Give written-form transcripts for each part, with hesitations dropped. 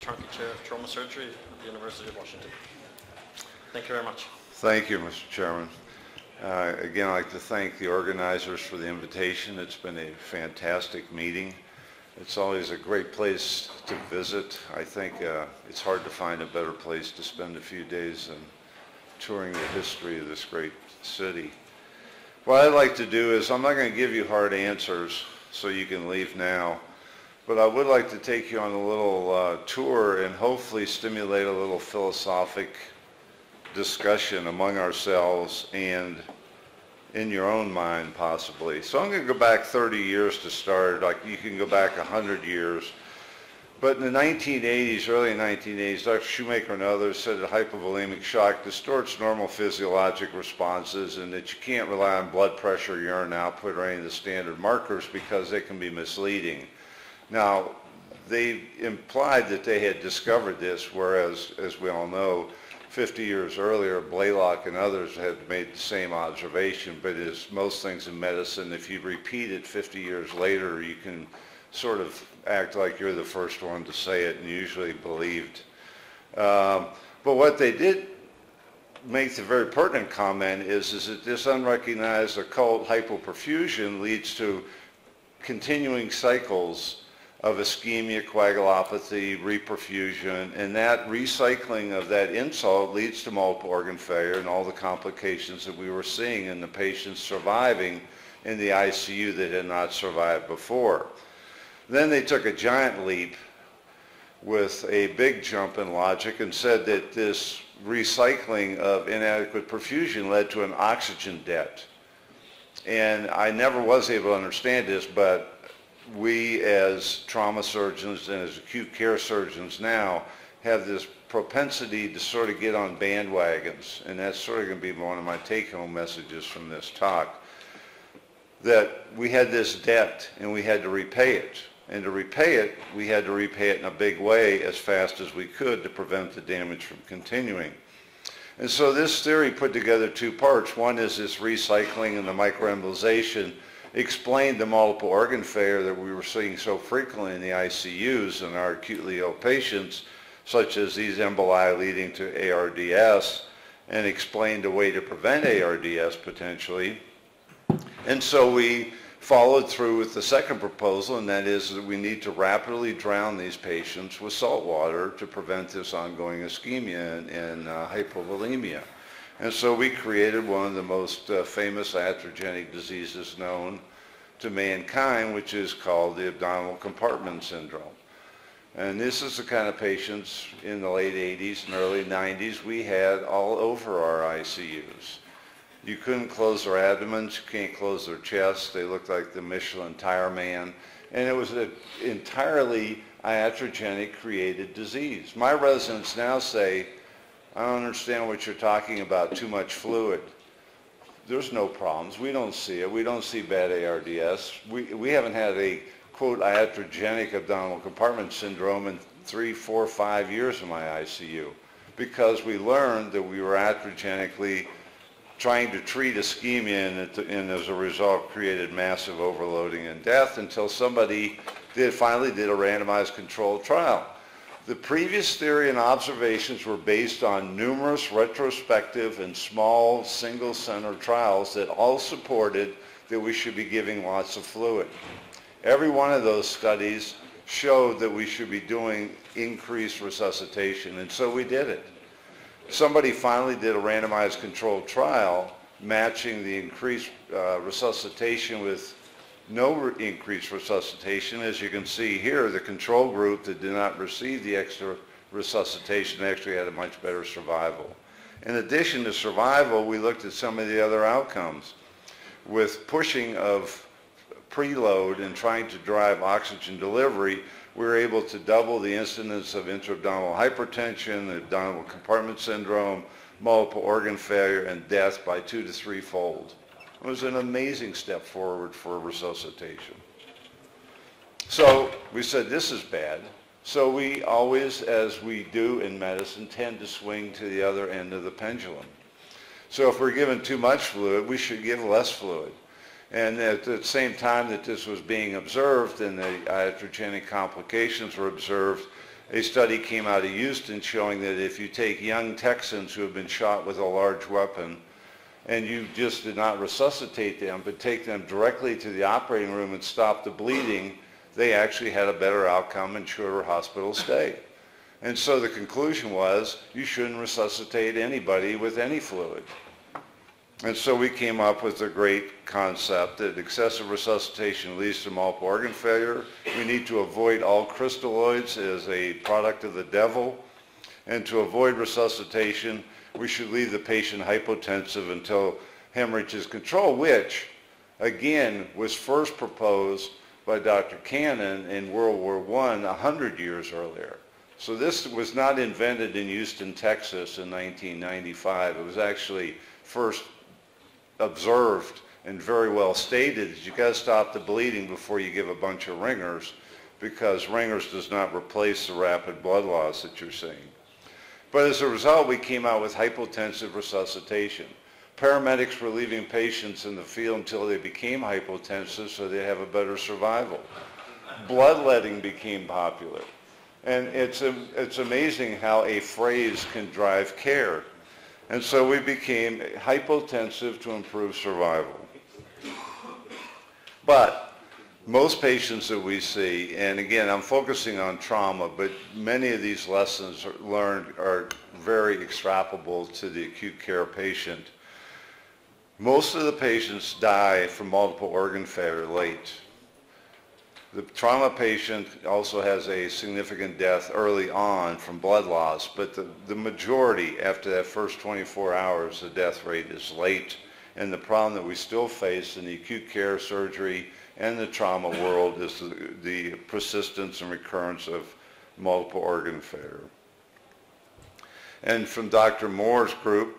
Trunky Chair of Trauma Surgery at the University of Washington. Thank you very much. Thank you, Mr. Chairman. Again, I'd like to thank the organizers for the invitation. It's been a fantastic meeting. It's always a great place to visit. I think it's hard to find a better place to spend a few days than touring the history of this great city. What I'd like to do is, I'm not going to give you hard answers so you can leave now, but I would like to take you on a little tour and hopefully stimulate a little philosophic discussion among ourselves and in your own mind possibly. So I'm going to go back 30 years to start. Like, you can go back 100 years. But in the 1980s, early 1980s, Dr. Shoemaker and others said that hypovolemic shock distorts normal physiologic responses and that you can't rely on blood pressure, urine output, or any of the standard markers because they can be misleading. Now, they implied that they had discovered this, whereas, as we all know, 50 years earlier, Blaylock and others had made the same observation, but as most things in medicine, if you repeat it 50 years later, you can sort of act like you're the first one to say it and usually believed. But what they did make the very pertinent comment is that this unrecognized occult hypoperfusion leads to continuing cycles of ischemia, coagulopathy, reperfusion, and that recycling of that insult leads to multiple organ failure and all the complications that we were seeing in the patients surviving in the ICU that had not survived before. Then they took a giant leap with a big jump in logic and said that this recycling of inadequate perfusion led to an oxygen debt. And I never was able to understand this, but we as trauma surgeons and as acute care surgeons now have this propensity to sort of get on bandwagons, and that's sort of going to be one of my take-home messages from this talk, that we had this debt and we had to repay it. And to repay it, we had to repay it in a big way as fast as we could to prevent the damage from continuing. And so this theory put together two parts. One is this recycling and the microembolization explained the multiple organ failure that we were seeing so frequently in the ICUs in our acutely ill patients, such as these emboli leading to ARDS, and explained a way to prevent ARDS potentially. And so we followed through with the second proposal, and that is that we need to rapidly drown these patients with salt water to prevent this ongoing ischemia and hypovolemia. And so we created one of the most famous iatrogenic diseases known to mankind, which is called the abdominal compartment syndrome. And this is the kind of patients in the late 80s and early 90s we had all over our ICUs. You couldn't close their abdomens, you can't close their chests. They looked like the Michelin tire man. And it was an entirely iatrogenic created disease. My residents now say, I don't understand what you're talking about, too much fluid. There's no problems. We don't see it. We don't see bad ARDS. We haven't had a, quote, iatrogenic abdominal compartment syndrome in 3, 4, 5 years in my ICU because we learned that we were iatrogenically trying to treat ischemia and as a result created massive overloading and death until somebody finally did a randomized controlled trial. The previous theory and observations were based on numerous retrospective and small single-center trials that all supported that we should be giving lots of fluid. Every one of those studies showed that we should be doing increased resuscitation, and so we did it. Somebody finally did a randomized controlled trial matching the increased resuscitation with no increased resuscitation. As you can see here, the control group that did not receive the extra resuscitation actually had a much better survival. In addition to survival, we looked at some of the other outcomes. With pushing of preload and trying to drive oxygen delivery, we were able to double the incidence of intra-abdominal hypertension, abdominal compartment syndrome, multiple organ failure, and death by 2 to 3-fold. It was an amazing step forward for resuscitation. So we said, this is bad. So we always, as we do in medicine, tend to swing to the other end of the pendulum. So if we're given too much fluid, we should give less fluid. And at the same time that this was being observed and the iatrogenic complications were observed, a study came out of Houston showing that if you take young Texans who have been shot with a large weapon and you just did not resuscitate them, but take them directly to the operating room and stop the bleeding, they actually had a better outcome and shorter hospital stay. And so the conclusion was you shouldn't resuscitate anybody with any fluid. And so we came up with a great concept that excessive resuscitation leads to multiple organ failure. We need to avoid all crystalloids as a product of the devil. And to avoid resuscitation, we should leave the patient hypotensive until hemorrhage is controlled, which, again, was first proposed by Dr. Cannon in World War I 100 years earlier. So this was not invented in Houston, Texas in 1995. It was actually first observed and very well stated that you got to stop the bleeding before you give a bunch of ringers, because ringers does not replace the rapid blood loss that you're seeing. But as a result, we came out with hypotensive resuscitation. Paramedics were leaving patients in the field until they became hypotensive so they'd have a better survival. Bloodletting became popular. And it's amazing how a phrase can drive care. And so we became hypotensive to improve survival. But most patients that we see, and again, I'm focusing on trauma, but many of these lessons learned are very extrapolable to the acute care patient. Most of the patients die from multiple organ failure late. The trauma patient also has a significant death early on from blood loss, but the majority after that first 24 hours, the death rate is late. And the problem that we still face in the acute care surgery and the trauma world is the persistence and recurrence of multiple organ failure. And from Dr. Moore's group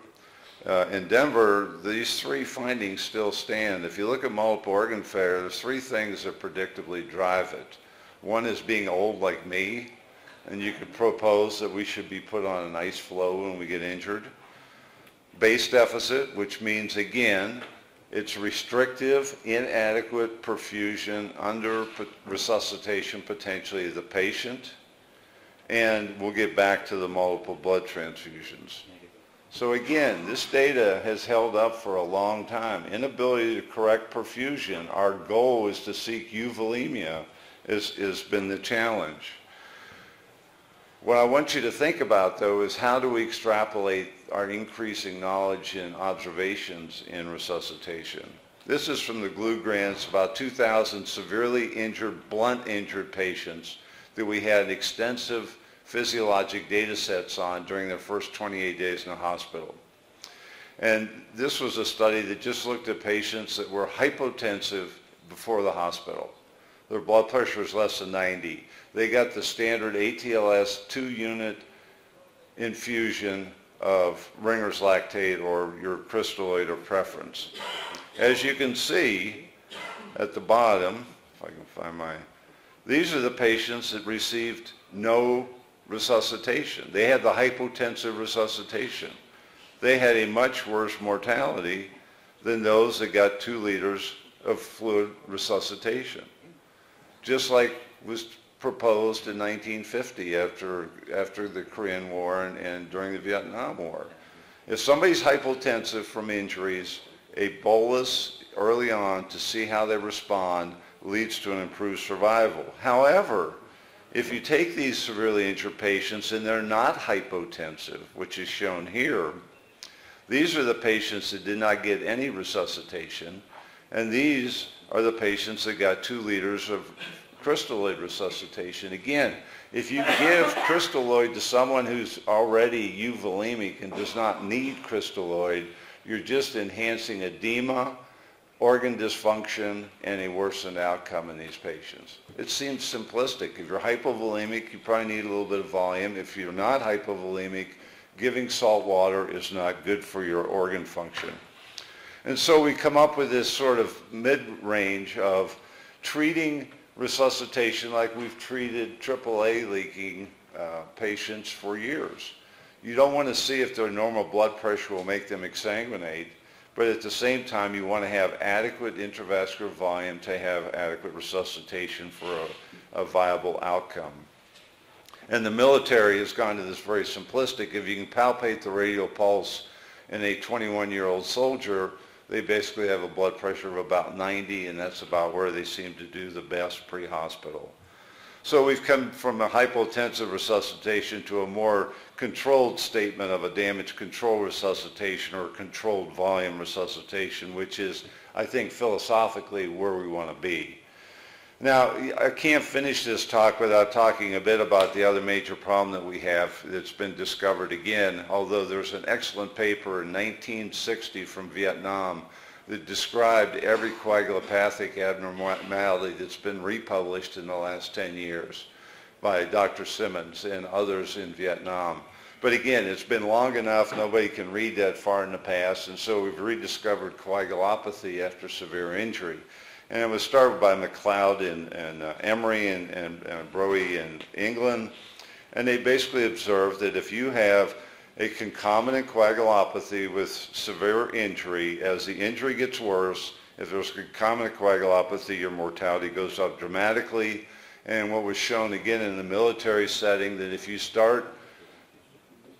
in Denver, these three findings still stand. If you look at multiple organ failure, there's three things that predictably drive it. One is being old like me, and you could propose that we should be put on an ice floe when we get injured. Base deficit, which means, again, it's restrictive, inadequate perfusion under resuscitation potentially of the patient, and we'll get back to the multiple blood transfusions. So again, this data has held up for a long time. Inability to correct perfusion, our goal is to seek euvolemia, has been the challenge. What I want you to think about, though, is how do we extrapolate our increasing knowledge and observations in resuscitation? This is from the glue grants, about 2,000 severely injured, blunt injured patients that we had extensive physiologic data sets on during their first 28 days in the hospital. And this was a study that just looked at patients that were hypotensive before the hospital. Their blood pressure was less than 90. They got the standard ATLS 2-unit infusion of Ringer's lactate or your crystalloid of preference. As you can see at the bottom, if I can find these are the patients that received no resuscitation. They had the hypotensive resuscitation. They had a much worse mortality than those that got 2 liters of fluid resuscitation. Just like was proposed in 1950 after the Korean War and during the Vietnam War. If somebody's hypotensive from injuries, a bolus early on to see how they respond leads to an improved survival. However, if you take these severely injured patients and they're not hypotensive, which is shown here, these are the patients that did not get any resuscitation, and these are the patients that got 2 liters of crystalloid resuscitation. Again, if you give crystalloid to someone who's already euvolemic and does not need crystalloid, you're just enhancing edema, organ dysfunction, and a worsened outcome in these patients. It seems simplistic. If you're hypovolemic, you probably need a little bit of volume. If you're not hypovolemic, giving salt water is not good for your organ function. And so we come up with this sort of mid-range of treating resuscitation like we've treated AAA leaking patients for years. You don't want to see if their normal blood pressure will make them exsanguinate, but at the same time you want to have adequate intravascular volume to have adequate resuscitation for a viable outcome. And the military has gone to this very simplistic. If you can palpate the radial pulse in a 21-year-old soldier, they basically have a blood pressure of about 90, and that's about where they seem to do the best pre-hospital. So we've come from a hypotensive resuscitation to a more controlled statement of a damage control resuscitation or controlled volume resuscitation, which is, I think, philosophically where we want to be. Now, I can't finish this talk without talking a bit about the other major problem that we have that's been discovered again, although there's an excellent paper in 1960 from Vietnam that described every coagulopathic abnormality that's been republished in the last 10 years by Dr. Simmons and others in Vietnam. But again, it's been long enough, nobody can read that far in the past, and so we've rediscovered coagulopathy after severe injury. And it was started by MacLeod and Emery and Broe in England, and they basically observed that if you have a concomitant coagulopathy with severe injury, as the injury gets worse, if there's concomitant coagulopathy, your mortality goes up dramatically. And what was shown again in the military setting, that if you start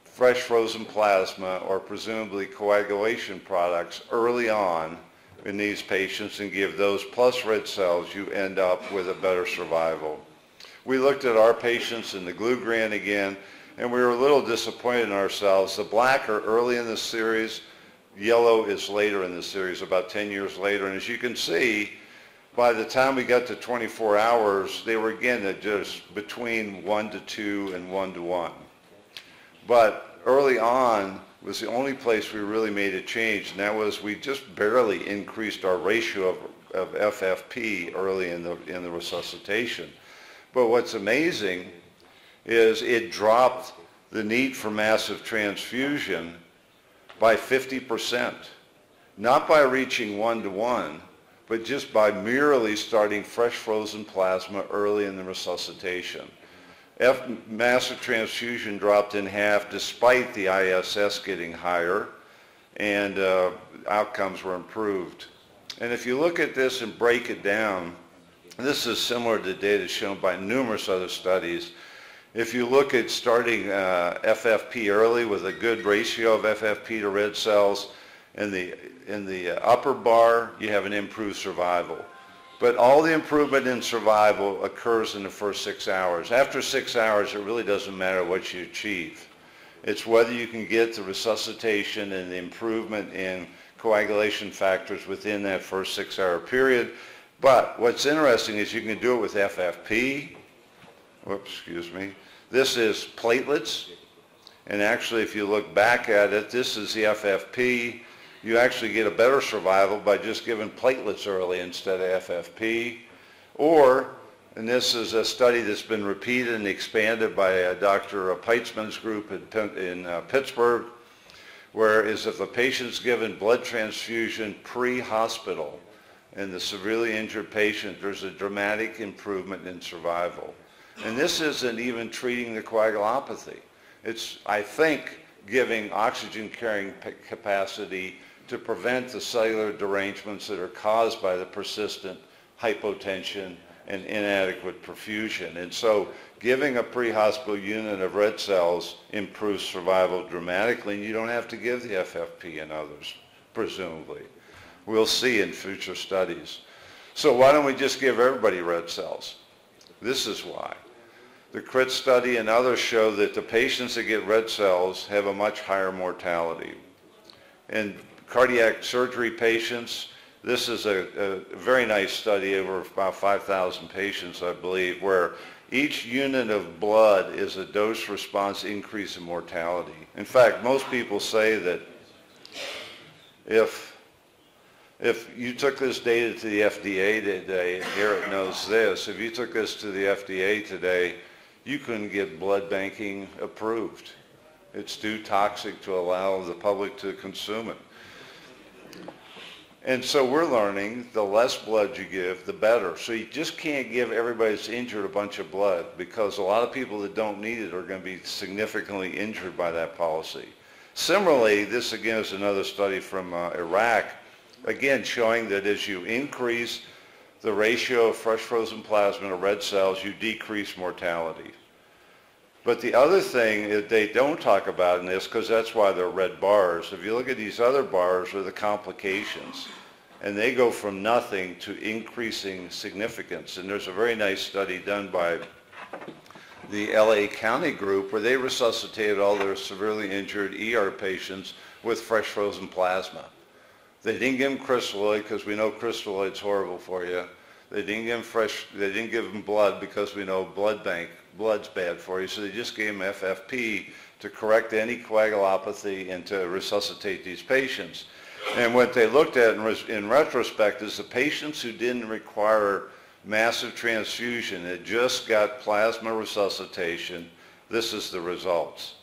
fresh frozen plasma or presumably coagulation products early on in these patients and give those plus red cells, you end up with a better survival. We looked at our patients in the glue-grin again, and we were a little disappointed in ourselves. The black are early in the series, yellow is later in the series, about 10 years later. And as you can see, by the time we got to 24 hours, they were again at just between 1 to 2 and 1 to 1. But early on was the only place we really made a change, and that was we just barely increased our ratio of FFP early in the resuscitation. But what's amazing is it dropped the need for massive transfusion by 50%, not by reaching 1 to 1, but just by merely starting fresh frozen plasma early in the resuscitation. Massive transfusion dropped in half despite the ISS getting higher, and outcomes were improved. And if you look at this and break it down, this is similar to data shown by numerous other studies. If you look at starting FFP early with a good ratio of FFP to red cells, in the upper bar, you have an improved survival. But all the improvement in survival occurs in the first 6 hours. After 6 hours, it really doesn't matter what you achieve. It's whether you can get the resuscitation and the improvement in coagulation factors within that first 6 hour period. But what's interesting is you can do it with FFP. Whoops, excuse me. This is platelets. And actually, if you look back at it, this is the FFP. You actually get a better survival by just giving platelets early instead of FFP. Or, and this is a study that's been repeated and expanded by Dr. Peitzman's group in Pittsburgh, whereas if a patient's given blood transfusion pre-hospital in the severely injured patient, there's a dramatic improvement in survival. And this isn't even treating the coagulopathy. It's, I think, giving oxygen carrying capacity to prevent the cellular derangements that are caused by the persistent hypotension and inadequate perfusion. And so giving a pre-hospital unit of red cells improves survival dramatically, and you don't have to give the FFP and others, presumably. We'll see in future studies. So why don't we just give everybody red cells? This is why. The CRIT study and others show that the patients that get red cells have a much higher mortality. In cardiac surgery patients, this is a very nice study over about 5,000 patients, I believe, where each unit of blood is a dose response increase in mortality. In fact, most people say that if you took this data to the FDA today, and Garrett knows this, if you took this to the FDA today, you couldn't get blood banking approved. It's too toxic to allow the public to consume it. And so we're learning the less blood you give, the better. So you just can't give everybody that's injured a bunch of blood, because a lot of people that don't need it are going to be significantly injured by that policy. Similarly, this again is another study from Iraq, again showing that as you increase the ratio of fresh frozen plasma to red cells, you decrease mortality. But the other thing that they don't talk about in this, because that's why they're red bars, if you look at these other bars, are the complications. And they go from nothing to increasing significance. And there's a very nice study done by the LA County group where they resuscitated all their severely injured ER patients with fresh frozen plasma. They didn't give them crystalloid because we know crystalloid's horrible for you. They didn't give them blood because we know blood's bad for you. So they just gave them FFP to correct any coagulopathy and to resuscitate these patients. And what they looked at in retrospect is the patients who didn't require massive transfusion, that just got plasma resuscitation, this is the results.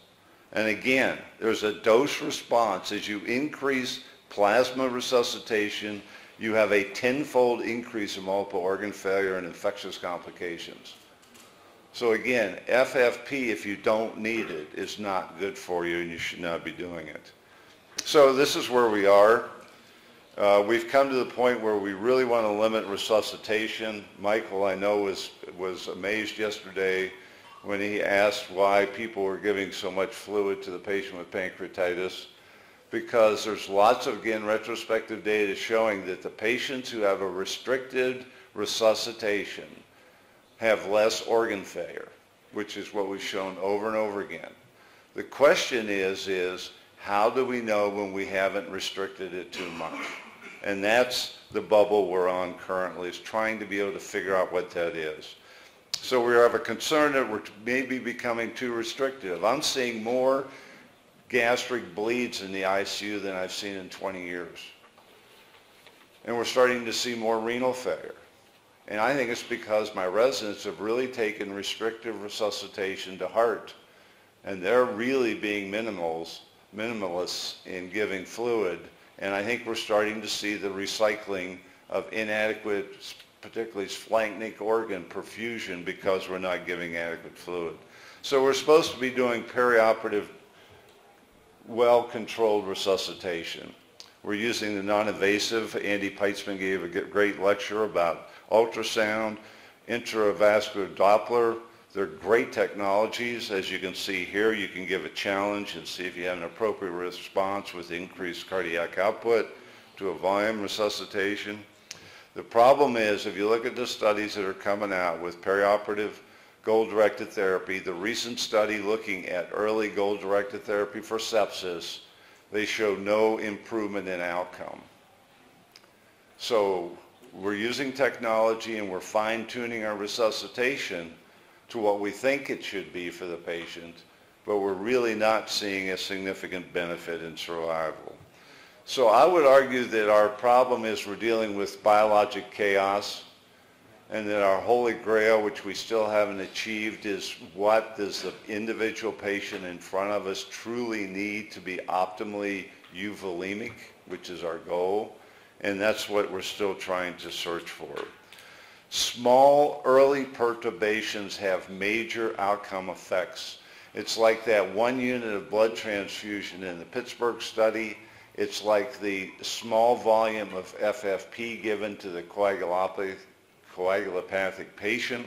And again, there's a dose response. As you increase plasma resuscitation, you have a tenfold increase in multiple organ failure and infectious complications. So again, FFP, if you don't need it, is not good for you and you should not be doing it. So this is where we are. We've come to the point where we really want to limit resuscitation. Michael, I know, was amazed yesterday when he asked why people were giving so much fluid to the patient with pancreatitis, because there's lots of, again, retrospective data showing that the patients who have a restricted resuscitation have less organ failure, which is what we've shown over and over again. The question is how do we know when we haven't restricted it too much? And that's the bubble we're on currently, is trying to be able to figure out what that is. So we have a concern that we're maybe becoming too restrictive. I'm seeing more gastric bleeds in the ICU than I've seen in 20 years. And we're starting to see more renal failure. And I think it's because my residents have really taken restrictive resuscitation to heart. And they're really being minimalists in giving fluid. And I think we're starting to see the recycling of inadequate, particularly splanchnic organ perfusion, because we're not giving adequate fluid. So we're supposed to be doing perioperative, well-controlled resuscitation. We're using the non-invasive. Andy Peitzman gave a great lecture about ultrasound, intravascular Doppler. They're great technologies. As you can see here, you can give a challenge and see if you have an appropriate response with increased cardiac output to a volume resuscitation. The problem is, if you look at the studies that are coming out with perioperative goal-directed therapy, the recent study looking at early goal-directed therapy for sepsis, they show no improvement in outcome. So we're using technology and we're fine-tuning our resuscitation to what we think it should be for the patient, but we're really not seeing a significant benefit in survival. So I would argue that our problem is we're dealing with biologic chaos, and that our holy grail, which we still haven't achieved, is what does the individual patient in front of us truly need to be optimally euvolemic, which is our goal, and that's what we're still trying to search for. Small early perturbations have major outcome effects. It's like that 1 unit of blood transfusion in the Pittsburgh study. It's like the small volume of FFP given to the coagulopathic patient.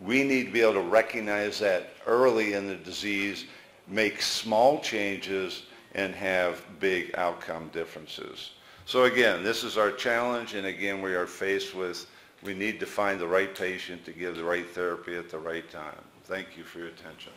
We need to be able to recognize that early in the disease, make small changes, and have big outcome differences. So again, this is our challenge, and again, we are faced with, we need to find the right patient to give the right therapy at the right time. Thank you for your attention.